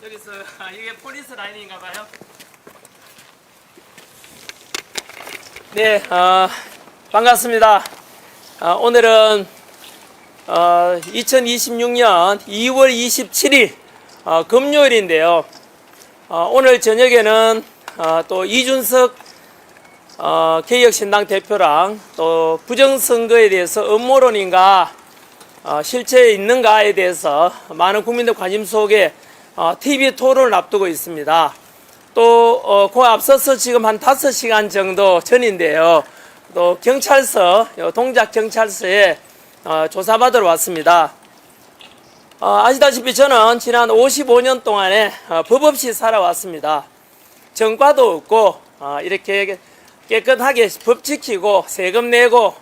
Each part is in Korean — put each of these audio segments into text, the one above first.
여기서 이게 폴리스 라인인가 봐요. 네, 반갑습니다. 오늘은 2026년 2월 27일 금요일인데요. 오늘 저녁에는 또 이준석 개혁신당 대표랑 또 부정선거에 대해서 음모론인가 실체 있는가에 대해서 많은 국민들 관심 속에 TV 토론을 앞두고 있습니다. 또 그 앞서서 지금 한 5시간 정도 전인데요. 또 경찰서, 동작경찰서에 조사받으러 왔습니다. 아시다시피 저는 지난 55년 동안에 법 없이 살아왔습니다. 전과도 없고 이렇게 깨끗하게 법 지키고 세금 내고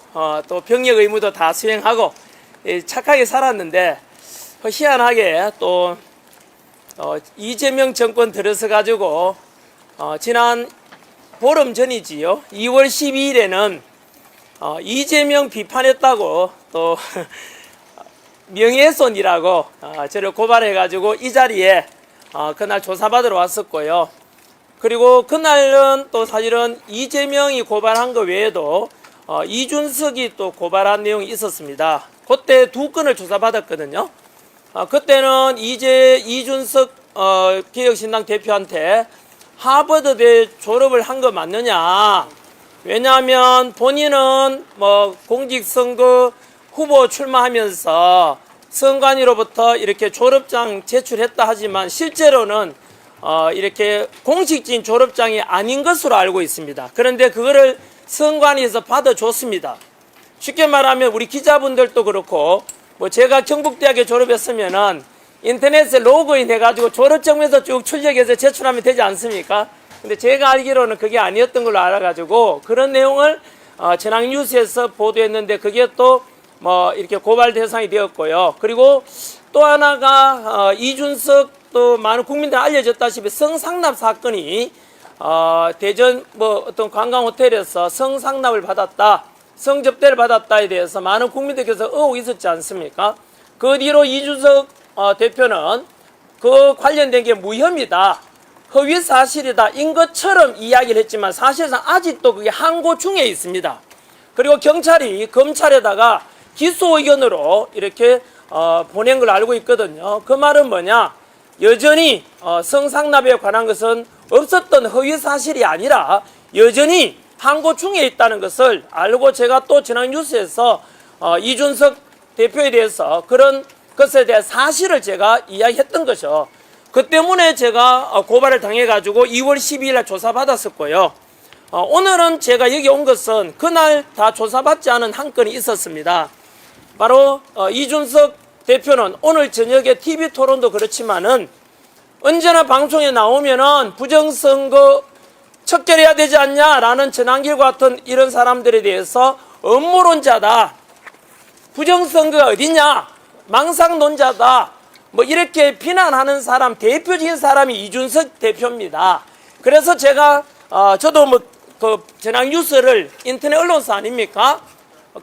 또 병역 의무도 다 수행하고 착하게 살았는데 희한하게 또 이재명 정권 들어서 가지고 지난 보름 전이지요. 2월 12일에는 이재명 비판했다고 또 명예훼손이라고 저를 고발해 가지고 이 자리에 그날 조사받으러 왔었고요. 그리고 그날은 또 사실은 이재명이 고발한 거 외에도 이준석이 또 고발한 내용이 있었습니다. 그때 두 건을 조사받았거든요. 그때는 이준석 개혁신당 대표한테 하버드대 졸업을 한 거 맞느냐. 왜냐하면 본인은 뭐 공직선거 후보 출마하면서 선관위로부터 이렇게 졸업장 제출했다 하지만 실제로는 이렇게 공식적인 졸업장이 아닌 것으로 알고 있습니다. 그런데 그거를 선관위에서 받아줬습니다. 쉽게 말하면 우리 기자분들도 그렇고 뭐 제가 경북대학에 졸업했으면은 인터넷에 로그인 해가지고 졸업증명서 쭉 출력해서 제출하면 되지 않습니까? 근데 제가 알기로는 그게 아니었던 걸로 알아가지고 그런 내용을 전학뉴스에서 보도했는데 그게 또 뭐 이렇게 고발 대상이 되었고요. 그리고 또 하나가 이준석 또 많은 국민들 알려졌다시피 성상납 사건이 대전 뭐 어떤 관광 호텔에서 성상납을 받았다, 성접대를 받았다에 대해서 많은 국민들께서 의혹이 있었지 않습니까? 그 뒤로 이준석 대표는 그 관련된 게 무혐의다, 허위 사실이다 인 것처럼 이야기를 했지만 사실상 아직도 그게 항고 중에 있습니다. 그리고 경찰이 검찰에다가 기소 의견으로 이렇게 보낸 걸 알고 있거든요. 그 말은 뭐냐? 여전히 성상납에 관한 것은 없었던 허위 사실이 아니라 여전히 항고 중에 있다는 것을 알고 제가 또 지난 뉴스에서 이준석 대표에 대해서 그런 것에 대한 사실을 제가 이야기했던 거죠. 그 때문에 제가 고발을 당해가지고 2월 12일 날 조사받았었고요. 오늘은 제가 여기 온 것은 그날 다 조사받지 않은 한 건이 있었습니다. 바로 이준석 대표는 오늘 저녁에 TV 토론도 그렇지만은 언제나 방송에 나오면은 부정선거 척결해야 되지 않냐라는 전한길 같은 이런 사람들에 대해서 음모론자다, 부정선거가 어디냐, 망상론자다, 뭐 이렇게 비난하는 사람, 대표적인 사람이 이준석 대표입니다. 그래서 제가 저도 뭐 그 전학뉴스를 인터넷 언론사 아닙니까?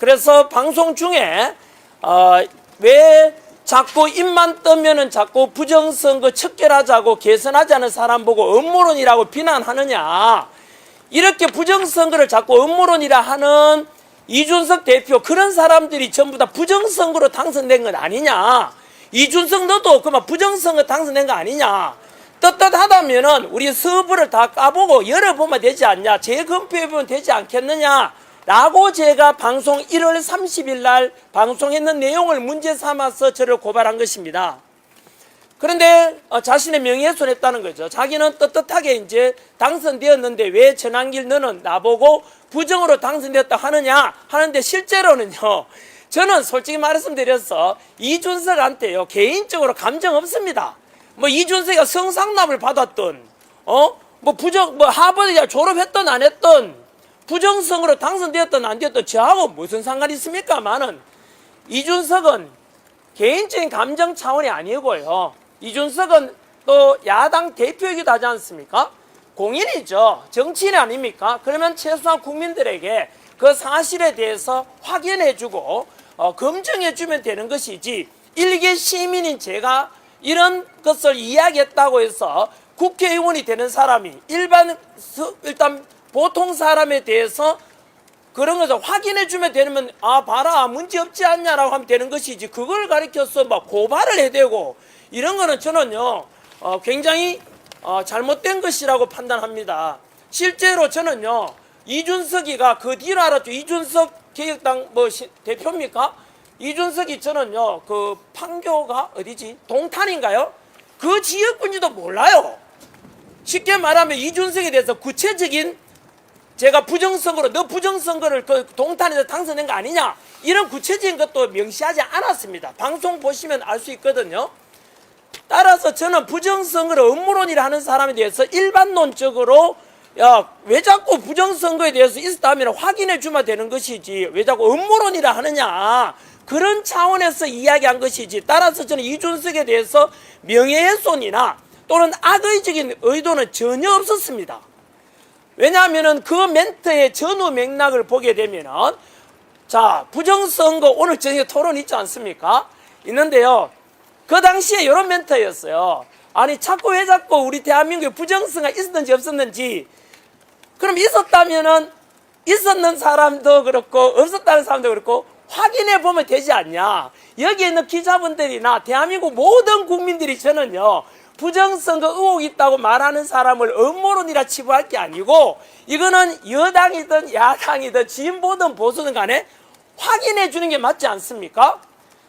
그래서 방송 중에 왜 자꾸 입만 뜨면은 자꾸 부정선거 척결하자고 개선하자는 사람 보고 음모론이라고 비난하느냐, 이렇게 부정선거를 자꾸 음모론이라 하는 이준석 대표, 그런 사람들이 전부 다 부정선거로 당선된 건 아니냐, 이준석 너도 그만 부정선거 당선된 거 아니냐, 떳떳하다면은 우리 서부를 다 까보고 열어보면 되지 않냐, 재검표해보면 되지 않겠느냐 라고 제가 방송 1월 30일 날 방송했는 내용을 문제 삼아서 저를 고발한 것입니다. 그런데 자신의 명예훼손했다는 거죠. 자기는 떳떳하게 이제 당선되었는데 왜 전한길 너는 나보고 부정으로 당선되었다 하느냐 하는데, 실제로는요, 저는 솔직히 말씀드려서 이준석한테요 개인적으로 감정 없습니다. 뭐 이준석이가 성상납을 받았던 뭐 하버드 졸업했던 안 했던, 부정선거로 당선되었던 안 되었던 저하고 무슨 상관이 있습니까만은 이준석은 개인적인 감정 차원이 아니고요. 이준석은 또 야당 대표이기도 하지 않습니까? 공인이죠. 정치인 아닙니까? 그러면 최소한 국민들에게 그 사실에 대해서 확인해주고 검증해주면 되는 것이지, 일개 시민인 제가 이런 것을 이야기했다고 해서 국회의원이 되는 사람이 일단 보통 사람에 대해서 그런 것을 확인해 주면 되면 아 봐라 문제 없지 않냐라고 하면 되는 것이지, 그걸 가리켜서 막 고발을 해대고 이런 거는 저는요 굉장히 잘못된 것이라고 판단합니다. 실제로 저는요 이준석이가 그 뒤로 알았죠. 이준석 개혁당 대표입니까? 이준석이 저는요 그 판교가 어디지? 동탄인가요? 그 지역군지도 몰라요. 쉽게 말하면 이준석에 대해서 구체적인 제가 부정선거로 너 부정선거를 그 동탄에서 당선된 거 아니냐 이런 구체적인 것도 명시하지 않았습니다. 방송 보시면 알 수 있거든요. 따라서 저는 부정선거를 음모론이라 하는 사람에 대해서 일반론적으로 야 왜 자꾸 부정선거에 대해서 있었다면 확인해 주면 되는 것이지 왜 자꾸 음모론이라 하느냐 그런 차원에서 이야기한 것이지, 따라서 저는 이준석에 대해서 명예훼손이나 또는 악의적인 의도는 전혀 없었습니다. 왜냐하면 그 멘트의 전후 맥락을 보게 되면은 자 부정선거 오늘 저녁에 토론 있지 않습니까? 있는데요 그 당시에 이런 멘트였어요. 아니 자꾸 왜 자꾸 우리 대한민국에 부정선거가 있었는지 없었는지, 그럼 있었다면은 있었는 사람도 그렇고 없었다는 사람도 그렇고 확인해 보면 되지 않냐. 여기에 있는 기자분들이나 대한민국 모든 국민들이 저는요 부정선거 의혹이 있다고 말하는 사람을 음모론이라 치부할 게 아니고 이거는 여당이든 야당이든 진보든 보수든 간에 확인해 주는 게 맞지 않습니까?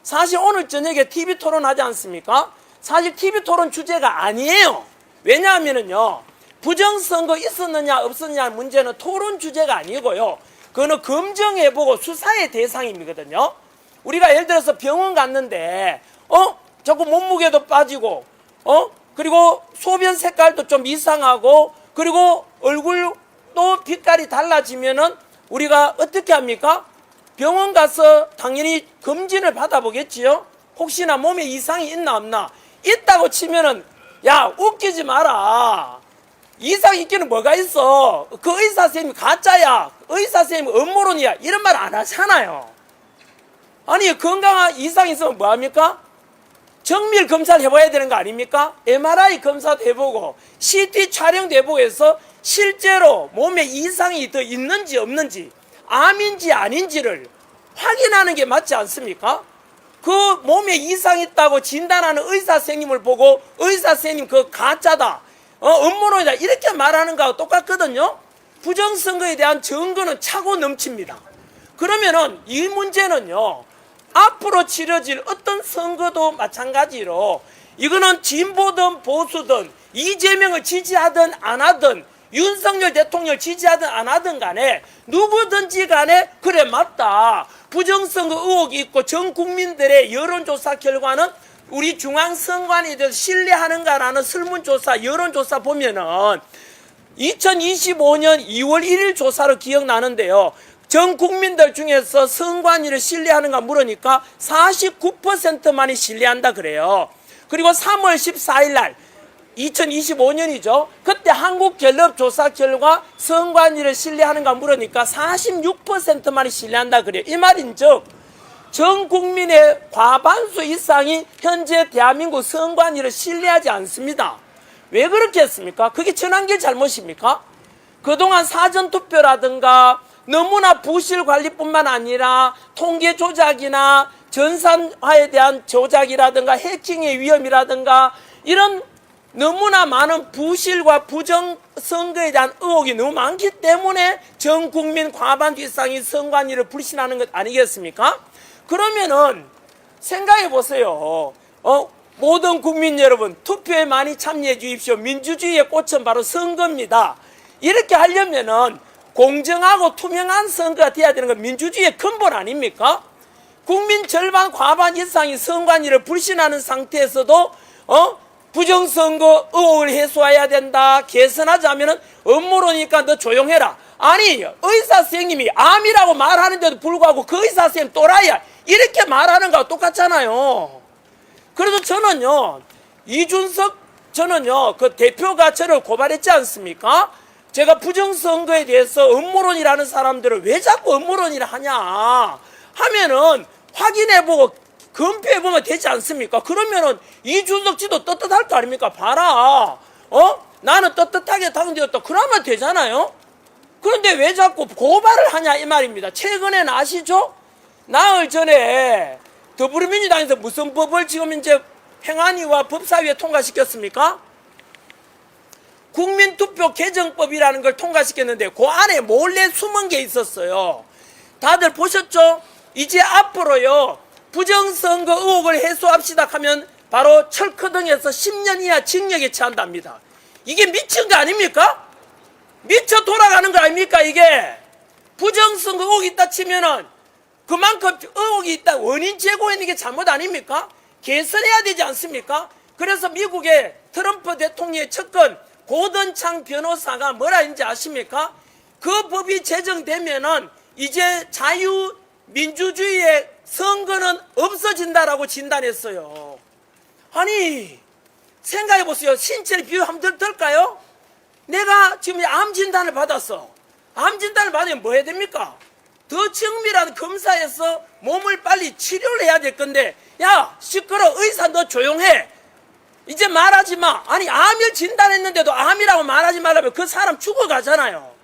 사실 오늘 저녁에 TV 토론 하지 않습니까? 사실 TV 토론 주제가 아니에요. 왜냐하면요 부정선거 있었느냐 없었느냐 문제는 토론 주제가 아니고요 그거는 검증해보고 수사의 대상이거든요. 우리가 예를 들어서 병원 갔는데 자꾸 몸무게도 빠지고 그리고 소변 색깔도 좀 이상하고 그리고 얼굴도 빛깔이 달라지면은 우리가 어떻게 합니까? 병원 가서 당연히 검진을 받아보겠지요. 혹시나 몸에 이상이 있나 없나. 있다고 치면은 야 웃기지 마라. 이상 있기는 뭐가 있어. 그 의사 선생님이 가짜야. 의사 선생님이 음모론이야. 이런 말 안 하잖아요. 아니 건강한 이상이 있으면 뭐합니까? 정밀 검사를 해봐야 되는 거 아닙니까? MRI 검사도 해보고 CT 촬영도 해보고 해서 실제로 몸에 이상이 더 있는지 없는지 암인지 아닌지를 확인하는 게 맞지 않습니까? 그 몸에 이상이 있다고 진단하는 의사 선생님을 보고 의사 선생님 그거 가짜다 음모론이다 이렇게 말하는 거하고 똑같거든요. 부정선거에 대한 증거는 차고 넘칩니다. 그러면은 이 문제는요 앞으로 치러질 어떤 선거도 마찬가지로 이거는 진보든 보수든 이재명을 지지하든 안 하든 윤석열 대통령을 지지하든 안 하든 간에 누구든지 간에 그래 맞다 부정선거 의혹이 있고 전 국민들의 여론조사 결과는 우리 중앙선관위에 대해서 신뢰하는가라는 설문조사 여론조사 보면은 2025년 2월 1일 조사로 기억나는데요 전 국민들 중에서 선관위를 신뢰하는가 물으니까 49%만이 신뢰한다 그래요. 그리고 3월 14일 날 2025년이죠. 그때 한국갤럽 조사 결과 선관위를 신뢰하는가 물으니까 46%만이 신뢰한다 그래요. 이 말인즉 전 국민의 과반수 이상이 현재 대한민국 선관위를 신뢰하지 않습니다. 왜 그렇게 했습니까? 그게 전환길 잘못입니까? 그동안 사전투표라든가 너무나 부실 관리뿐만 아니라 통계 조작이나 전산화에 대한 조작이라든가 해킹의 위험이라든가 이런 너무나 많은 부실과 부정선거에 대한 의혹이 너무 많기 때문에 전 국민 과반수 이상이 선관위를 불신하는 것 아니겠습니까? 그러면은 생각해 보세요. 모든 국민 여러분 투표에 많이 참여해 주십시오. 민주주의의 꽃은 바로 선거입니다. 이렇게 하려면은 공정하고 투명한 선거가 돼야 되는 건 민주주의의 근본 아닙니까? 국민 절반 과반 이상이 선관위를 불신하는 상태에서도 부정선거 의혹을 해소해야 된다. 개선하자면은 음모론이니까 너 조용해라. 아니 의사 선생님이 암이라고 말하는데도 불구하고 그 의사 선생님 또라이야. 이렇게 말하는 거하고 똑같잖아요. 그래서 저는요 이준석 저는요 그 대표가 저를 고발했지 않습니까? 제가 부정선거에 대해서 음모론이라는 사람들을 왜 자꾸 음모론이라 하냐 하면은 확인해보고 검토해보면 되지 않습니까? 그러면은 이준석 지도 떳떳할 거 아닙니까? 봐라. 나는 떳떳하게 당되었다. 그러면 되잖아요? 그런데 왜 자꾸 고발을 하냐 이 말입니다. 최근에는 아시죠? 나흘 전에 더불어민주당에서 무슨 법을 지금 이제 행안위와 법사위에 통과시켰습니까? 국민투표 개정법이라는 걸 통과시켰는데 그 안에 몰래 숨은 게 있었어요. 다들 보셨죠? 이제 앞으로요 부정선거 의혹을 해소합시다 하면 바로 철크등에서 10년 이하 징역에 처한답니다. 이게 미친 거 아닙니까? 미쳐 돌아가는 거 아닙니까? 이게 부정선거 의혹이 있다 치면은 그만큼 의혹이 있다 원인 제공하는 게 잘못 아닙니까? 개선해야 되지 않습니까? 그래서 미국의 트럼프 대통령의 측근 고던창 변호사가 뭐라 했는지 아십니까? 그 법이 제정되면은 이제 자유민주주의의 선거는 없어진다라고 진단했어요. 아니 생각해보세요. 신체를 비유 한번 들까요? 내가 지금 암 진단을 받았어. 암 진단을 받으면 뭐 해야 됩니까? 더 정밀한 검사에서 몸을 빨리 치료를 해야 될 건데 야 시끄러 의사 너 조용해 이제 말하지 마. 아니 암을 진단했는데도 암이라고 말하지 말라면 그 사람 죽어가잖아요.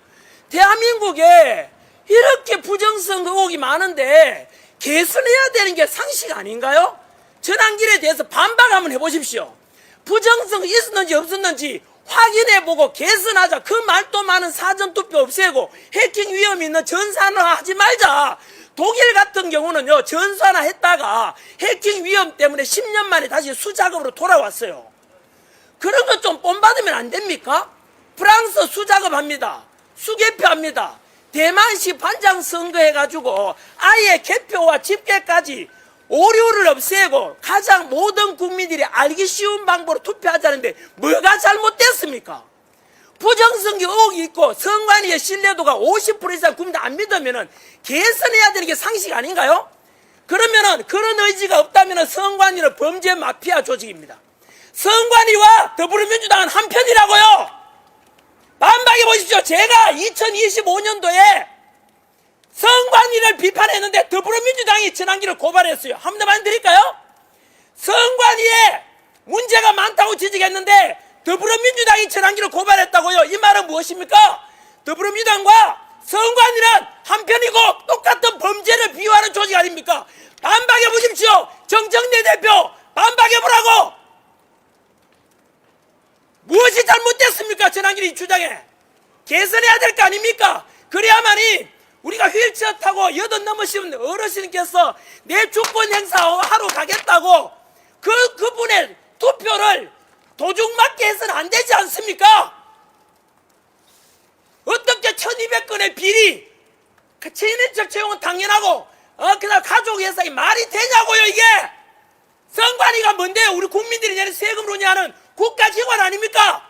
대한민국에 이렇게 부정선거 의혹이 많은데 개선해야 되는 게 상식 아닌가요? 전환길에 대해서 반박 한번 해보십시오. 부정선거 있었는지 없었는지 확인해보고 개선하자. 그 말도 많은 사전투표 없애고 해킹 위험이 있는 전산화 하지 말자. 독일 같은 경우는요 전산화 했다가 해킹 위험 때문에 10년 만에 다시 수작업으로 돌아왔어요. 그런 것 좀 본받으면 안 됩니까? 프랑스 수작업합니다. 수개표합니다. 대만시 반장 선거해가지고 아예 개표와 집계까지 오류를 없애고 가장 모든 국민들이 알기 쉬운 방법으로 투표하자는데 뭐가 잘못됐습니까? 부정선거 의혹이 있고 선관위의 신뢰도가 50% 이상 국민들 안 믿으면은 개선해야 되는 게 상식 아닌가요? 그러면은 그런 의지가 없다면은 선관위는 범죄 마피아 조직입니다. 선관위와 더불어민주당은 한편이라고요. 반박해 보십시오. 제가 2025년도에 선관위를 비판했는데 더불어민주당이 전환기를 고발했어요. 한 번만 드릴까요? 선관위에 문제가 많다고 지적했는데 더불어민주당이 전환기를 고발했다고요. 이 말은 무엇입니까? 더불어민주당과 선관위는 한편이고 똑같은 범죄를 비유하는 조직 아닙니까? 반박해 보십시오. 정청래 대표 반박해 보라고. 무엇이 잘못됐습니까? 전환기를 주장해. 개선해야 될 거 아닙니까? 그래야만이 우리가 휠체어 타고 80 넘으신 어르신께서 내 주권 행사하러 가겠다고 그분의 투표를 도중맞게 해서는 안 되지 않습니까? 어떻게 1200건의 비리 체인인적 채용은 당연하고 그다음 가족 예산이 말이 되냐고요. 이게 선관위가 뭔데요? 우리 국민들이 내는 세금으로 하는 국가기관 아닙니까?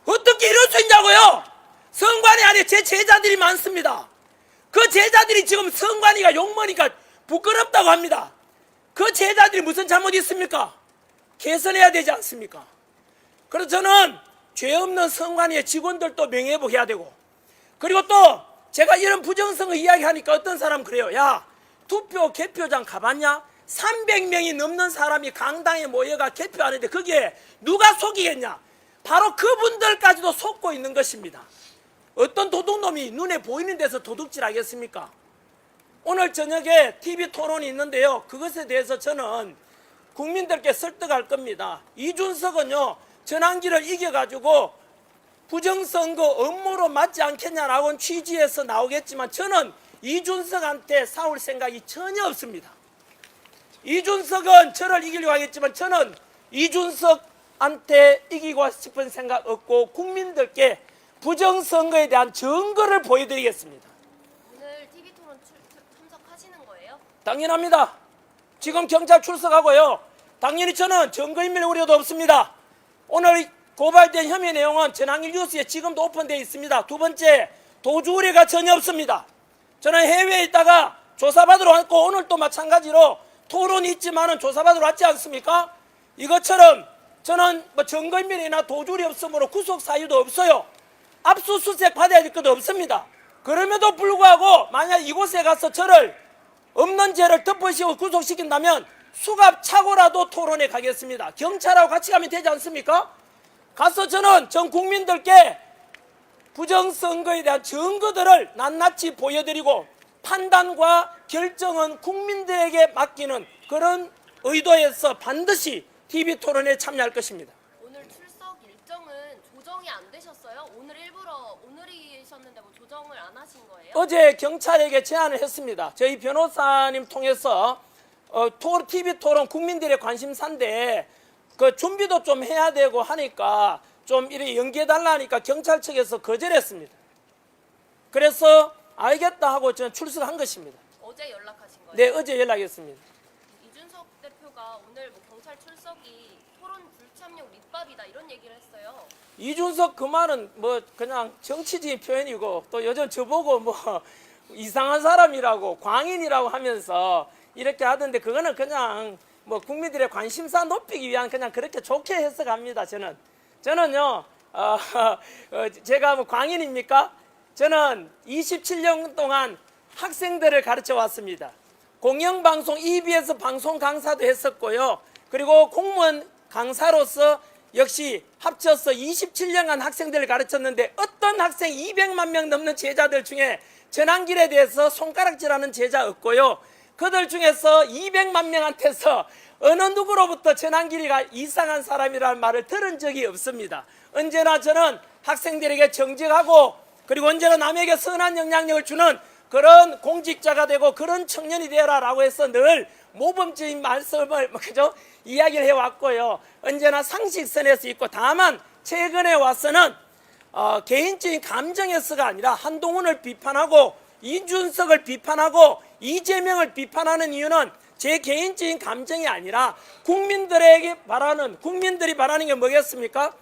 어떻게 이럴 수 있냐고요? 선관위 안에 제 제자들이 많습니다. 그 제자들이 지금 선관위가 욕먹으니까 부끄럽다고 합니다. 그 제자들이 무슨 잘못이 있습니까? 개선해야 되지 않습니까? 그래서 저는 죄 없는 선관위의 직원들도 명예회복해야 되고, 그리고 또 제가 이런 부정선거 이야기하니까 어떤 사람 그래요. 야, 투표 개표장 가봤냐? 300명이 넘는 사람이 강당에 모여가 개표하는데 거기에 누가 속이겠냐? 바로 그분들까지도 속고 있는 것입니다. 어떤 도둑놈이 눈에 보이는 데서 도둑질 하겠습니까? 오늘 저녁에 TV 토론이 있는데요. 그것에 대해서 저는 국민들께 설득할 겁니다. 이준석은요, 전환기를 이겨가지고 부정선거 업무로 맞지 않겠냐라고 취지에서 나오겠지만 저는 이준석한테 싸울 생각이 전혀 없습니다. 이준석은 저를 이기려고 하겠지만 저는 이준석한테 이기고 싶은 생각 없고 국민들께 부정선거에 대한 증거를 보여드리겠습니다. 오늘 TV 토론 참석하시는 거예요? 당연합니다. 지금 경찰 출석하고요. 당연히 저는 증거인멸 우려도 없습니다. 오늘 고발된 혐의 내용은 전환길 뉴스에 지금도 오픈되어 있습니다. 두 번째, 도주 우려가 전혀 없습니다. 저는 해외에 있다가 조사받으러 왔고 오늘 또 마찬가지로 토론이 있지만은 조사받으러 왔지 않습니까? 이것처럼 저는 뭐 증거인멸이나 도주 우려 없으므로 구속 사유도 없어요. 압수수색 받아야 될 것도 없습니다. 그럼에도 불구하고 만약 이곳에 가서 저를 없는 죄를 덮으시고 구속시킨다면 수갑차고라도 토론에 가겠습니다. 경찰하고 같이 가면 되지 않습니까? 가서 저는 전 국민들께 부정선거에 대한 증거들을 낱낱이 보여드리고 판단과 결정은 국민들에게 맡기는 그런 의도에서 반드시 TV토론에 참여할 것입니다. 오늘 출석 일정은 조정이 안 되셨어요? 오늘 일부러 오늘이셨는데 뭐 조정을 안 하신 거예요? 어제 경찰에게 제안을 했습니다. 저희 변호사님 통해서 TV토론 국민들의 관심사인데 그 준비도 좀 해야 되고 하니까 좀 이렇게 연기해달라 하니까 경찰 측에서 거절했습니다. 그래서 알겠다 하고 저는 출석한 것입니다. 어제 연락하신 거예요? 네, 어제 연락했습니다. 이준석 대표가 오늘 뭐 경찰 출석이 토론 불참용 밑밥이다 이런 얘기를 했어요. 이준석 그 말은 뭐 그냥 정치적인 표현이고 또 요즘 저보고 뭐 이상한 사람이라고 광인이라고 하면서 이렇게 하던데 그거는 그냥 뭐 국민들의 관심사 높이기 위한 그냥 그렇게 좋게 해석합니다. 저는요 제가 뭐 광인입니까? 저는 27년 동안 학생들을 가르쳐 왔습니다. 공영방송 EBS 방송 강사도 했었고요. 그리고 공무원 강사로서 역시 합쳐서 27년간 학생들을 가르쳤는데 어떤 학생 200만 명 넘는 제자들 중에 전환길에 대해서 손가락질하는 제자 없고요. 그들 중에서 200만 명한테서 어느 누구로부터 전환길이가 이상한 사람이라는 말을 들은 적이 없습니다. 언제나 저는 학생들에게 정직하고 그리고 언제나 남에게 선한 영향력을 주는 그런 공직자가 되고 그런 청년이 되어라라고 해서 늘 모범적인 말씀을 이야기를 해왔고요. 언제나 상식선에서 있고 다만 최근에 와서는 개인적인 감정에서가 아니라 한동훈을 비판하고 이준석을 비판하고 이재명을 비판하는 이유는 제 개인적인 감정이 아니라 국민들이 바라는 게 뭐겠습니까?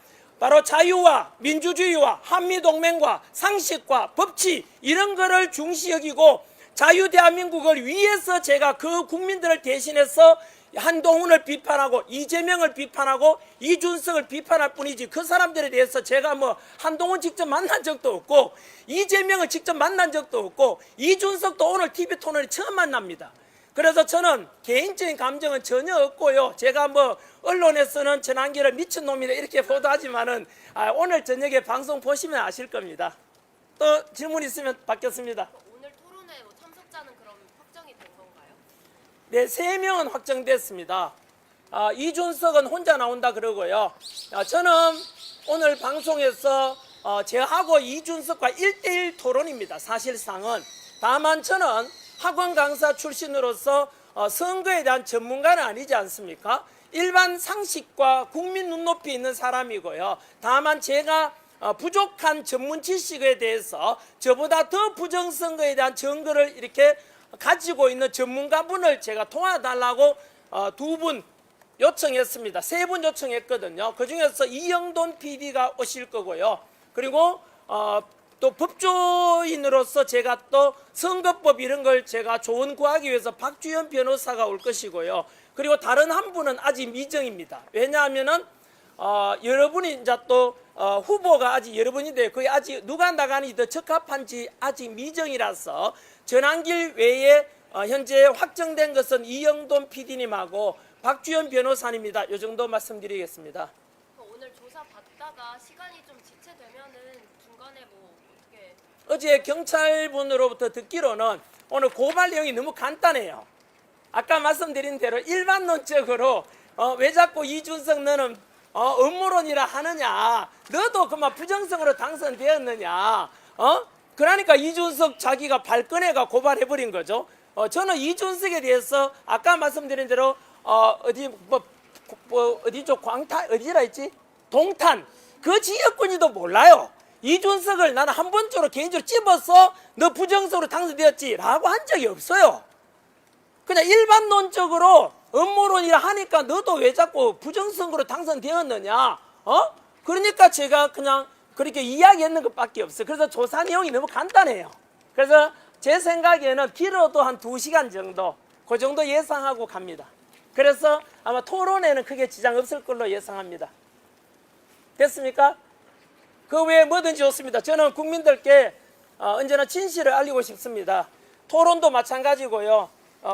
바로 자유와 민주주의와 한미동맹과 상식과 법치 이런 거를 중시 여기고 자유대한민국을 위해서 제가 그 국민들을 대신해서 한동훈을 비판하고 이재명을 비판하고 이준석을 비판할 뿐이지 그 사람들에 대해서 제가 뭐 한동훈 직접 만난 적도 없고 이재명을 직접 만난 적도 없고 이준석도 오늘 TV토론에 처음 만납니다. 그래서 저는 개인적인 감정은 전혀 없고요. 제가 뭐 언론에서는 전환기를 미친놈이다 이렇게 보도하지만은 오늘 저녁에 방송 보시면 아실 겁니다. 또 질문 있으면 받겠습니다. 오늘 토론회 뭐 참석자는 그럼 확정이 된 건가요? 네, 3명은 확정됐습니다. 이준석은 혼자 나온다 그러고요. 저는 오늘 방송에서 저하고 이준석과 1대1 토론입니다. 사실상은. 다만 저는 학원 강사 출신으로서 선거에 대한 전문가는 아니지 않습니까? 일반 상식과 국민 눈높이 있는 사람이고요. 다만 제가 부족한 전문 지식에 대해서 저보다 더 부정선거에 대한 증거를 이렇게 가지고 있는 전문가분을 제가 도와달라고 2분 요청했습니다. 3분 요청했거든요. 그중에서 이영돈 PD가 오실 거고요. 그리고 또 법조인으로서 제가 또 선거법 이런 걸 제가 조언 구하기 위해서 박주현 변호사가 올 것이고요. 그리고 다른 한 분은 아직 미정입니다. 왜냐하면은 여러분이 이제 또 후보가 아직 여러분인데 그게 아직 누가 나가니 더 적합한지 아직 미정이라서 전환길 외에 현재 확정된 것은 이영돈 PD님하고 박주현 변호사님입니다. 이 정도 말씀드리겠습니다. 오늘 조사 받다가 시간이 좀 지체되면은 중간에 뭐 어떻게 어제 경찰분으로부터 듣기로는 오늘 고발 내용이 너무 간단해요. 아까 말씀드린 대로 일반론적으로 왜 자꾸 이준석 너는 음모론이라 하느냐, 너도 그만 부정성으로 당선되었느냐, 그러니까 이준석 자기가 발끈해가 고발해버린 거죠. 저는 이준석에 대해서 아까 말씀드린 대로 어디죠? 광탄 어디라 했지? 동탄 그 지역군이도 몰라요. 이준석을 나는 한 번쯤으로 개인적으로 찝어서 너 부정성으로 당선되었지라고 한 적이 없어요. 그냥 일반론적으로 음모론이라 하니까 너도 왜 자꾸 부정선거로 당선되었느냐? 그러니까 제가 그냥 그렇게 이야기했는 것밖에 없어요. 그래서 조사 내용이 너무 간단해요. 그래서 제 생각에는 길어도 한 2시간 정도, 그 정도 예상하고 갑니다. 그래서 아마 토론에는 크게 지장 없을 걸로 예상합니다. 됐습니까? 그 외에 뭐든지 좋습니다. 저는 국민들께 언제나 진실을 알리고 싶습니다. 토론도 마찬가지고요.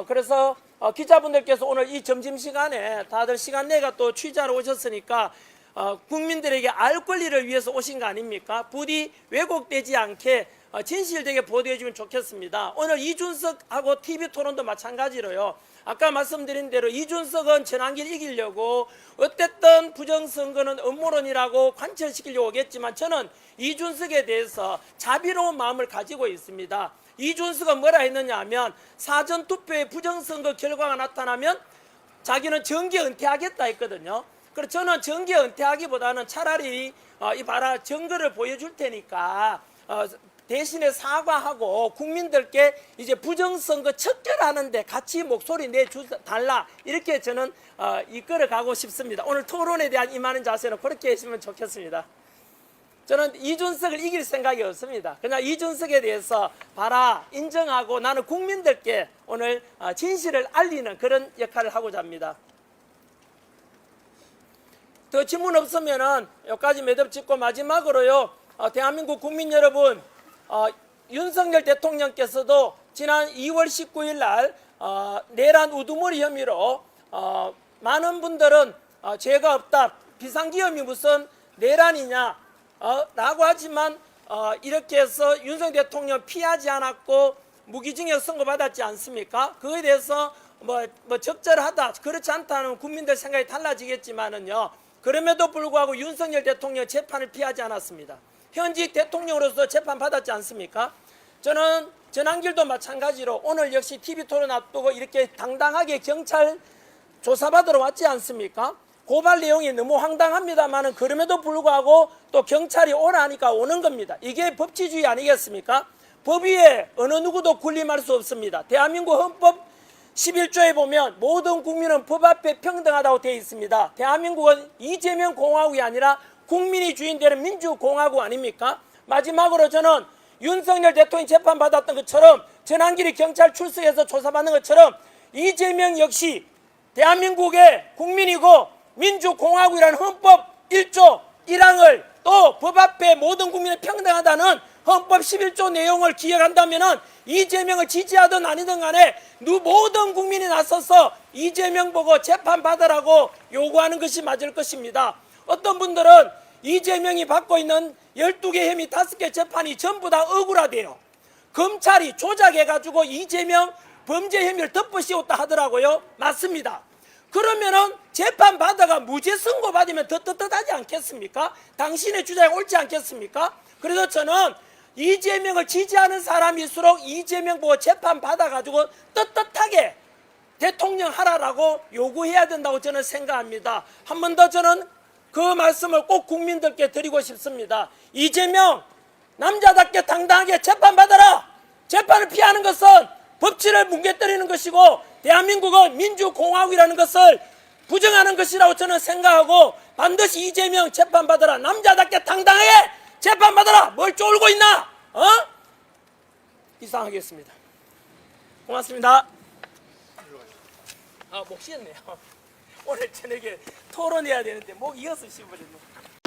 그래서 기자분들께서 오늘 이 점심시간에 다들 시간 내가 또 취재하러 오셨으니까 국민들에게 알 권리를 위해서 오신 거 아닙니까? 부디 왜곡되지 않게 진실되게 보도해 주면 좋겠습니다. 오늘 이준석하고 TV토론도 마찬가지로요. 아까 말씀드린 대로 이준석은 전환길 이기려고 어쨌든 부정선거는 음모론이라고 관철시키려고 오겠지만 저는 이준석에 대해서 자비로운 마음을 가지고 있습니다. 이준석은 뭐라 했느냐 하면 사전투표에 부정선거 결과가 나타나면 자기는 정계 은퇴하겠다 했거든요. 그래서 저는 정계 은퇴하기보다는 차라리 이봐라 증거를 보여줄 테니까 대신에 사과하고 국민들께 이제 부정선거 척결하는데 같이 목소리 내달라 이렇게 저는 이끌어 가고 싶습니다. 오늘 토론에 대한 임하는 자세는 그렇게 했으면 좋겠습니다. 저는 이준석을 이길 생각이 없습니다. 그냥 이준석에 대해서 봐라 인정하고 나는 국민들께 오늘 진실을 알리는 그런 역할을 하고자 합니다. 더 질문 없으면은 여기까지 매듭 짓고 마지막으로요. 대한민국 국민 여러분, 윤석열 대통령께서도 지난 2월 19일 날 내란 우두머리 혐의로 많은 분들은 죄가 없다, 비상기염이 무슨 내란이냐 라고 하지만 이렇게 해서 윤석열 대통령 피하지 않았고 무기징역 선고받았지 않습니까? 그거에 대해서 뭐 적절하다, 그렇지 않다는 국민들 생각이 달라지겠지만은요. 그럼에도 불구하고 윤석열 대통령 재판을 피하지 않았습니다. 현직 대통령으로서 재판 받았지 않습니까? 저는 전환길도 마찬가지로 오늘 역시 TV토론 앞두고 이렇게 당당하게 경찰 조사받으러 왔지 않습니까? 고발 내용이 너무 황당합니다만은 그럼에도 불구하고 또 경찰이 오라 하니까 오는 겁니다. 이게 법치주의 아니겠습니까? 법 위에 어느 누구도 군림할 수 없습니다. 대한민국 헌법 11조에 보면 모든 국민은 법 앞에 평등하다고 되어 있습니다. 대한민국은 이재명 공화국이 아니라 국민이 주인되는 민주공화국 아닙니까? 마지막으로 저는 윤석열 대통령이 재판받았던 것처럼 전환길이 경찰 출석해서 조사받는 것처럼 이재명 역시 대한민국의 국민이고 민주공화국이라는 헌법 1조 1항을 또 법 앞에 모든 국민은 평등하다는 헌법 11조 내용을 기억한다면 이재명을 지지하든 아니든 간에 모든 국민이 나서서 이재명 보고 재판받으라고 요구하는 것이 맞을 것입니다. 어떤 분들은 이재명이 받고 있는 12개 혐의 5개 재판이 전부 다 억울하대요. 검찰이 조작해가지고 이재명 범죄 혐의를 덮어씌웠다 하더라고요. 맞습니다. 그러면은 재판 받아가 무죄 선고 받으면 더 떳떳하지 않겠습니까? 당신의 주장이 옳지 않겠습니까? 그래서 저는 이재명을 지지하는 사람일수록 이재명 보고 재판 받아가지고 떳떳하게 대통령 하라라고 요구해야 된다고 저는 생각합니다. 한 번 더 저는 그 말씀을 꼭 국민들께 드리고 싶습니다. 이재명 남자답게 당당하게 재판받아라. 재판을 피하는 것은 법치를 뭉개뜨리는 것이고 대한민국은 민주공화국이라는 것을 부정하는 것이라고 저는 생각하고 반드시 이재명 재판받아라. 남자답게 당당하게 재판받아라. 뭘 쫄고 있나? 이상하겠습니다. 고맙습니다. 목 쉬었네요. 오늘 저녁에 토론해야 되는데 목 이어서 씹어버렸네.